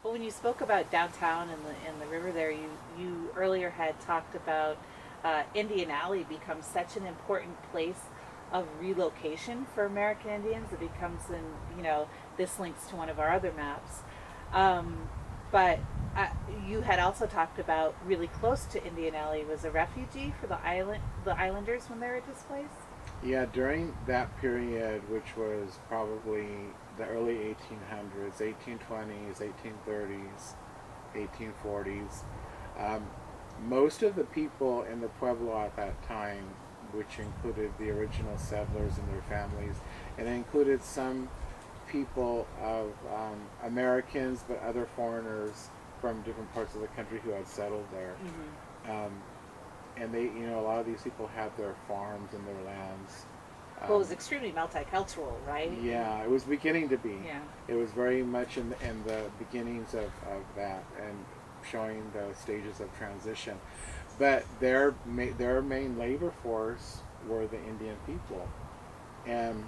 Well, when you spoke about downtown and the river there, you earlier had talked about Indian Alley becomes such an important place of relocation for American Indians. It becomes, an you know, this links to one of our other maps. Um, but you had also talked about really close to Indian Alley was a refugee for the islanders when they were displaced. Yeah, during that period, which was probably the early 1800s, 1820s, 1830s, 1840s, um, most of the people in the Pueblo at that time, which included the original settlers and their families, and it included some people of Americans, but other foreigners from different parts of the country who had settled there. Mm-hmm. Um, and they, a lot of these people had their farms and their lands. Well, it Um, was extremely multicultural, right? yeah, it was beginning to be. Yeah. It was very much in the beginnings of that and showing the stages of transition. But their main labor force were the Indian people. And,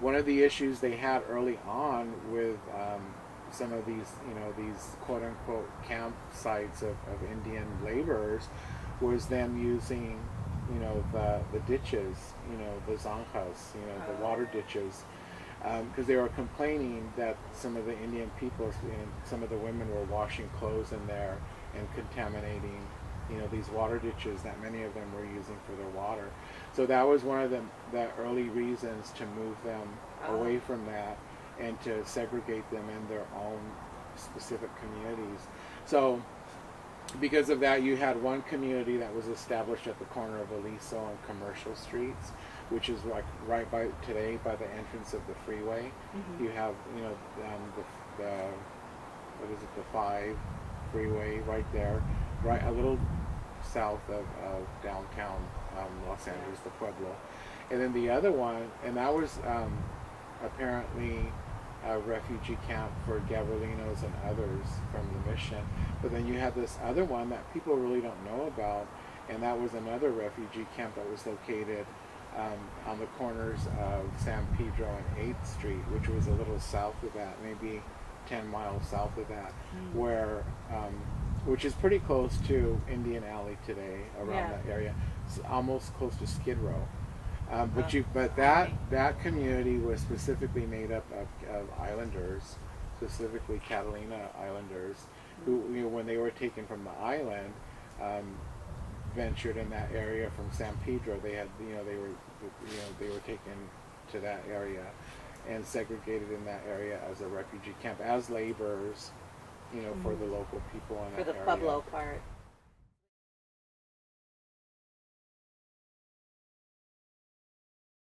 one of the issues they had early on with some of these quote unquote campsites of Indian laborers was them using, the ditches, the zanjas, the water ditches, because they were complaining that some of the Indian people, some of the women were washing clothes in there and contaminating, these water ditches that many of them were using for their water. So that was one of the early reasons to move them away from that and to segregate them in their own specific communities. So because of that, you had one community that was established at the corner of Aliso and Commercial Streets, which is like right by today by the entrance of the freeway. Mm-hmm. You have, the what is it, the 5 freeway right there, right a little south of downtown Los Angeles, the Pueblo. And then the other one, and that was apparently a refugee camp for Gabrielinos and others from the mission. But then you have this other one that people really don't know about, and that was another refugee camp that was located on the corners of San Pedro and 8th Street, which was a little south of that, maybe 10 miles south of that, where which is pretty close to Indian Alley today, around Yeah. that area. It's almost close to Skid Row. But Right. that community was specifically made up of islanders, specifically Catalina islanders, who, when they were taken from the island, um, ventured in that area from San Pedro. They had, they were taken to that area and segregated in that area as a refugee camp, as laborers, for the local people in For that the area. Pueblo part.